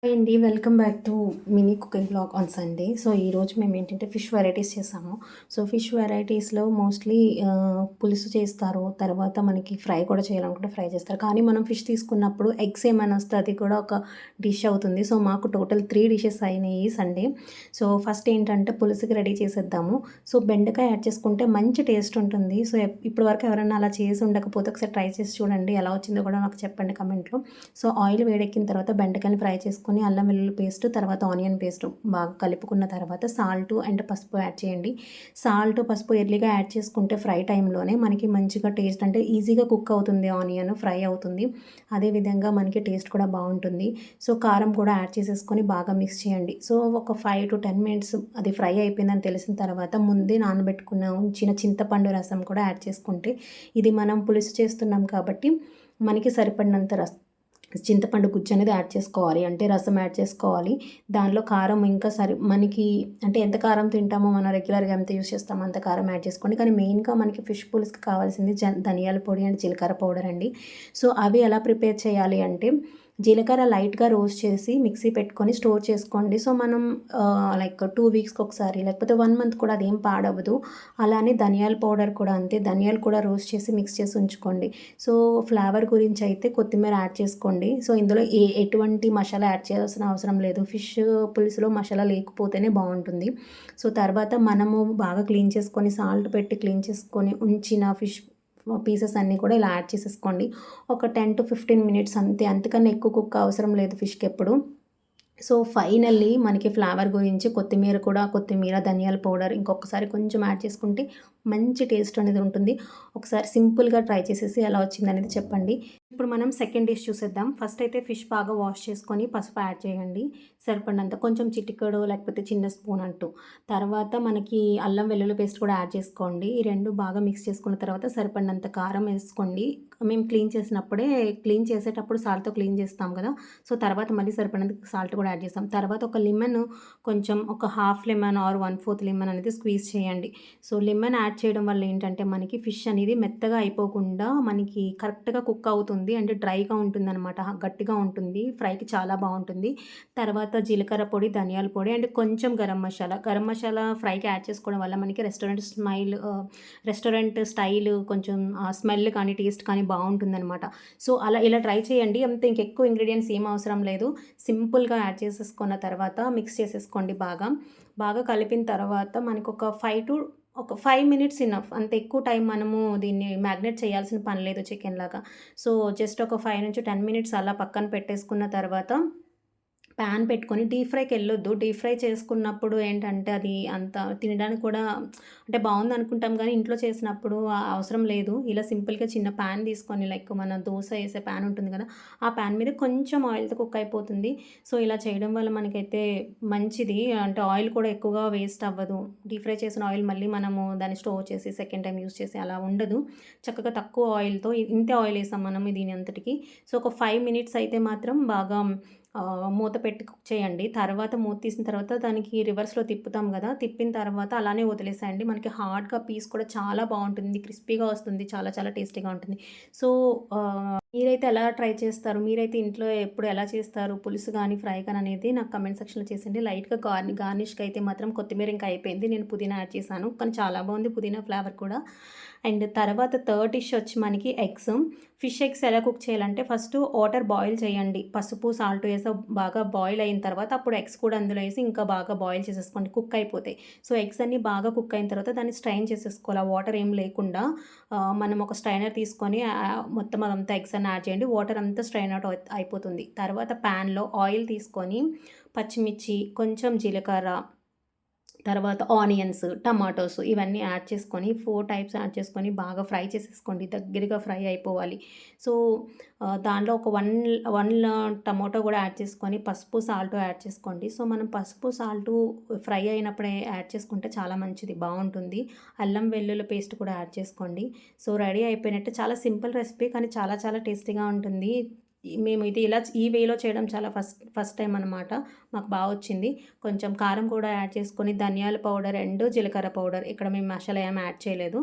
Hi అండి. Welcome back to mini cooking blog on Sunday. So, ఈరోజు మేము ఏంటంటే ఫిష్ వెరైటీస్ చేసాము. సో, ఫిష్ వెరైటీస్‌లో మోస్ట్‌లీ పులుసు చేస్తారు. తర్వాత మనకి ఫ్రై కూడా చేయాలనుకుంటే ఫ్రై చేస్తారు. కానీ మనం ఫిష్ తీసుకున్నప్పుడు ఎగ్స్ ఏమైనా వస్తే అది కూడా ఒక డిష్ అవుతుంది. సో, మాకు టోటల్ 3 డిషెస్ అయినాయి సండే. సో, ఫస్ట్ ఏంటంటే పులుసుకి రెడీ చేసేద్దాము. సో, బెండకాయ యాడ్ చేసుకుంటే మంచి టేస్ట్ ఉంటుంది. సో, ఇప్పటివరకు ఎవరైనా అలా చేసి ఉండకపోతే ఒకసారి ట్రై చేసి చూడండి. ఎలా వచ్చిందో కూడా నాకు చెప్పండి కమెంట్‌లో. సో, ఆయిల్ వేడెక్కిన తర్వాత బెండకాయని ఫ్రై చేసుకొని అల్లం వెల్లుల్లి పేస్ట్, తర్వాత ఆనియన్ పేస్ట్ బాగా కలుపుకున్న తర్వాత సాల్ట్ అండ్ పసుపు యాడ్ చేయండి. సాల్ట్, పసుపు ఎర్లీగా యాడ్ చేసుకుంటే ఫ్రై టైంలోనే మనకి మంచిగా టేస్ట్ అంటే ఈజీగా కుక్ అవుతుంది, ఆనియన్ ఫ్రై అవుతుంది. అదేవిధంగా మనకి టేస్ట్ కూడా బాగుంటుంది. సో, కారం కూడా యాడ్ చేసేసుకొని బాగా మిక్స్ చేయండి. సో, ఒక 5-10 మినిట్స్ అది ఫ్రై అయిపోయిందని తెలిసిన తర్వాత ముందే నానబెట్టుకున్న ఉంచిన చింతపండు రసం కూడా యాడ్ చేసుకుంటే, ఇది మనం పులుసు చేస్తున్నాం కాబట్టి మనకి సరిపడినంత చింతపండు గుజ్జు అనేది యాడ్ చేసుకోవాలి. అంటే రసం యాడ్ చేసుకోవాలి. దానిలో కారం ఇంకా మనకి అంటే ఎంత కారం తింటామో మనం రెగ్యులర్‌గా ఎంత యూజ్ చేస్తామో అంత కారం యాడ్ చేసుకోండి. కానీ మెయిన్‌గా మనకి ఫిష్ పులుసుకి కావాల్సింది ధనియాల పొడి అండ్ జీలకర్ర పౌడర్ అండి. సో, అవి ఎలా ప్రిపేర్ చేయాలి అంటే జీలకర్ర లైట్‌గా రోస్ట్ చేసి మిక్సీ పెట్టుకొని స్టోర్ చేసుకోండి. సో, మనం లైక్ 2 వీక్స్‌కి ఒకసారి లేకపోతే 1 మంత్ కూడా అదేం పాడవ్వదు. అలానే ధనియాల పౌడర్ కూడా అంతే. ధనియాలు కూడా రోస్ట్ చేసి మిక్స్ చేసి ఉంచుకోండి. సో, ఫ్లేవర్ గురించి అయితే కొత్తిమీర యాడ్ చేసుకోండి. సో, ఇందులో ఎటువంటి మసాలా యాడ్ చేయాల్సిన అవసరం లేదు. ఫిష్ పులుసులో మసాలా లేకపోతేనే బావుంటుంది. సో, తర్వాత మనము బాగా క్లీన్ చేసుకొని సాల్ట్ పెట్టి క్లీన్ చేసుకొని ఉంచిన ఫిష్ పీసెస్ అన్నీ కూడా ఇలా యాడ్ చేసేసుకోండి. ఒక 10-15 మినిట్స్ అంతే. అంతకన్నా ఎక్కువ కుక్ అవసరం లేదు ఫిష్‌కెప్పుడు. సో, ఫైనల్లీ మనకి ఫ్లేవర్ గురించి కొత్తిమీర, ధనియాల పౌడర్ ఇంకొకసారి కొంచెం యాడ్ చేసుకుంటే మంచి టేస్ట్ అనేది ఉంటుంది. ఒకసారి సింపుల్‌గా ట్రై చేసేసి ఎలా వచ్చిందనేది చెప్పండి. ఇప్పుడు మనం సెకండ్ డిష్ చూసేద్దాం. ఫస్ట్ అయితే ఫిష్ బాగా వాష్ చేసుకొని పసుపు యాడ్ చేయండి. సరిపడినంత కొంచెం చిటికెడు లేకపోతే చిన్న స్పూన్ అంటూ. తర్వాత మనకి అల్లం వెల్లుల్లి పేస్ట్ కూడా యాడ్ చేసుకోండి. ఈ 2 బాగా మిక్స్ చేసుకున్న తర్వాత సరిపడినంత కారం ఏసుకోండి. మేము క్లీన్ చేసేటప్పుడు సాల్ట్‌తో క్లీన్ చేస్తాం కదా! సో, తర్వాత మళ్ళీ సరిపడినంత సాల్ట్ కూడా యాడ్ చేస్తాం. తర్వాత ఒక లెమన్ కొంచెం ఒక హాఫ్ లెమన్ ఆర్ 1/4 లెమన్ అనేది స్క్వీజ్ చేయండి. సో, లెమన్ యాడ్ చేయడం వల్ల ఏంటంటే మనకి ఫిష్ అనేది మెత్తగా అయిపోకుండా మనకి కరెక్ట్‌గా కుక్ అవుతుంది. అంటే డ్రైగా ఉంటుందనమాట. గట్టిగా ఉంటుంది. ఫ్రైకి చాలా బావుంటుంది. తర్వాత జీలకర్ర పొడి, ధనియాల పొడి అండ్ కొంచెం గరం మసాలా. గరం మసాలా ఫ్రైకి యాడ్ చేసుకోవడం వల్ల మనకి రెస్టారెంట్ స్టైల్ కొంచెం స్మెల్ కానీ, టేస్ట్ కానీ బావుంటుందనమాట. సో, ఇలా ట్రై చేయండి. అంతే ఇంకెక్కువ ఇంగ్రీడియెంట్స్ ఏం అవసరం లేదు. సింపుల్‌గా యాడ్ చేసేసుకున్న తర్వాత మిక్స్ చేసేసుకోండి బాగా. బాగా కలిపిన తర్వాత ఒక 5 మినిట్స్ ఇనఫ్. అంత ఎక్కువ టైం మనము దీన్ని మ్యాగ్నేట్ చేయాల్సిన పని లేదు చికెన్‌లాగా. సో, జస్ట్ ఒక 5-10 మినిట్స్ అలా పక్కన పెట్టేసుకున్న తర్వాత పాన్ పెట్టుకొని డీప్ ఫ్రైకెళ్ళొద్దు. డీప్ ఫ్రై చేసుకున్నప్పుడు ఏంటంటే అది అంత తినడానికి కూడా అంటే బావుందనుకుంటాం గానీ ఇంట్లో చేసినప్పుడు అవసరం లేదు. ఇలా సింపుల్‌గా చిన్న పాన్ తీసుకొని లైక్ మన దోస ఏసే పాన్ ఉంటుంది కదా! ఆ పాన్ మీద కొంచెం ఆయిల్‌తో కుక్ అయిపోతుంది. సో, ఇలా చేయడం వల్ల మనకైతే మంచిది. అంటే ఆయిల్ కూడా ఎక్కువగా వేస్ట్ అవ్వదు. డీప్ ఫ్రై చేసిన ఆయిల్ మళ్ళీ మనము దాన్ని స్టోర్ చేసి సెకండ్ టైమ్ యూజ్ చేసి అలా ఉండదు. చక్కగా తక్కువ ఆయిల్‌తో ఇంతే ఆయిల్ ఏసాం మనం దీని అంతటికి. సో, ఒక 5 మినిట్స్ అయితే మాత్రం బాగా మూత పెట్టి కుక్ చేయండి. తర్వాత మూత తీసిన తర్వాత దానికి రివర్స్‌లో తిప్పుతాం గదా! తిప్పిన తర్వాత అలానే వదిలేసేయండి. మనకి హార్డ్‌గా పీస్ కూడా చాలా బావుంటుంది. క్రిస్పీగా వస్తుంది. చాలా చాలా టేస్టీగా ఉంటుంది. సో, మీరైతే ఎలా ట్రై చేస్తారు? మీరైతే ఇంట్లో ఎప్పుడు ఎలా చేస్తారు? పులుసు గానీ, ఫ్రై గానీ అనేది నాకు కామెంట్ సెక్షన్‌లో చేసేయండి. లైట్‌గా గార్నిష్‌కి అయితే మాత్రం కొత్తిమీర ఇంకా అయిపోయింది. నేను పుదీనా యాడ్ చేశాను. కానీ చాలా బావుంది పుదీనా ఫ్లేవర్ కూడా. అండ్ తర్వాత థర్డ్ డిష్ వచ్చి మనకి ఎగ్స్. ఫిష్ ఎగ్స్ ఎలా కుక్ చేయాలంటే ఫస్ట్ వాటర్ బాయిల్ చేయండి. పసుపు, సాల్ట్ ఏసి బాగా బాయిల్ అయిన తర్వాత అప్పుడు ఎగ్స్ కూడా అందులో ఏసి ఇంకా బాగా బాయిల్ చేసేసుకోండి. కుక్ అయిపోతాయి. సో, ఎగ్స్ అన్నీ బాగా కుక్ అయిన తర్వాత దాన్ని స్ట్రైన్ చేసేసుకోవాలి. ఆ వాటర్ ఏం లేకుండా మనం ఒక స్ట్రైనర్ తీసుకొని మొత్తం అదంతా ఎగ్స్ అన్నీ యాడ్ చేయండి. వాటర్ అంతా స్ట్రైన్ అవుట్ అయిపోతుంది. తర్వాత ప్యాన్‌లో ఆయిల్ తీసుకొని పచ్చిమిర్చి, కొంచెం జీలకర్ర, తర్వాత ఆనియన్స్, టమాటోస్ ఇవన్నీ యాడ్ చేసుకొని 4 టైప్స్ యాడ్ చేసుకొని బాగా ఫ్రై చేసేసుకోండి. దగ్గరగా ఫ్రై అయిపోవాలి. సో, దాంట్లో ఒక 1 టమాటో కూడా యాడ్ చేసుకొని పసుపు, సాల్ట్ యాడ్ చేసుకోండి. సో, మనం పసుపు, సాల్టు ఫ్రై అయినప్పుడే యాడ్ చేసుకుంటే చాలా మంచిది. బావుంటుంది. అల్లం వెల్లుల్లి పేస్ట్ కూడా యాడ్ చేసుకోండి. సో, రెడీ అయిపోయినట్టే. చాలా సింపుల్ రెసిపీ కానీ చాలా చాలా టేస్టీగా ఉంటుంది. మేము ఇది ఈ వేలో చేయడం చాలా ఫస్ట్ టైం అనమాట. మాకు వచ్చింది. కొంచెం కారం కూడా యాడ్ చేసుకొని ధనియాల పౌడర్ అండ్ జీలకర్ర పౌడర్ ఇక్కడ మేము మసాలా ఏమి యాడ్ చేయలేదు.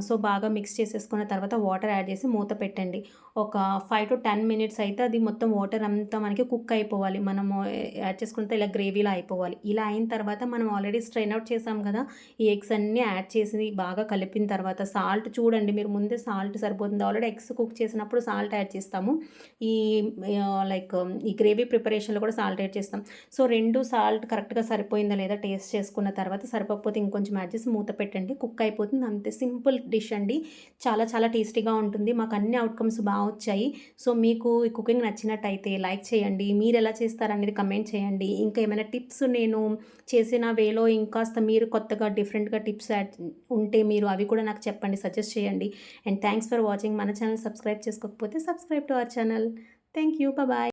సో బాగా మిక్స్ చేసేసుకున్న తర్వాత వాటర్ యాడ్ చేసి మూత పెట్టండి. ఒక 5-10 మినిట్స్ అయితే అది మొత్తం వాటర్ అంతా మనకి కుక్ అయిపోవాలి. మనము యాడ్ చేసుకుంటే ఇలా గ్రేవీలా అయిపోవాలి. ఇలా అయిన తర్వాత మనం ఆల్రెడీ స్ట్రెయిన్ అవుట్ చేసాం కదా! ఈ ఎగ్స్ అన్నీ యాడ్ చేసి బాగా కలిపిన తర్వాత సాల్ట్ చూడండి, మీరు ముందే సాల్ట్ సరిపోతుంది. ఆల్రెడీ ఎగ్స్ కుక్ చేసినప్పుడు సాల్ట్ యాడ్ చేస్తాము. ఈ ఈ గ్రేవీ ప్రిపరేషన్‌లో కూడా సాల్ట్ యాడ్ చేస్తాం. సో 2 సాల్ట్ కరెక్ట్‌గా సరిపోయిందా లేదా టేస్ట్ చేసుకున్న తర్వాత సరిపోకపోతే ఇంకొంచెం యాడ్ చేసి మూత పెట్టండి. కుక్ అయిపోతుంది. అంతే, సింపుల్ డిష్ అండి. చాలా చాలా టేస్టీగా ఉంటుంది. మాకు అన్ని అవుట్‌కమ్స్ బా వచ్చాయి. సో మీకు ఈ కుకింగ్ నచ్చినట్టయితే లైక్ చేయండి. మీరెలా చేస్తారనేది కమెంట్ చేయండి. ఇంకా ఏమైనా టిప్స్ నేను చేసిన వేలో ఇంకాస్త మీరు కొత్తగా డిఫరెంట్‌గా టిప్స్ యాడ్ ఉంటే మీరు అవి కూడా నాకు చెప్పండి. సజెస్ట్ చేయండి. And thanks for watching. మన ఛానల్ సబ్స్క్రైబ్ చేసుకోకపోతే subscribe to our channel. Thank you. Bye.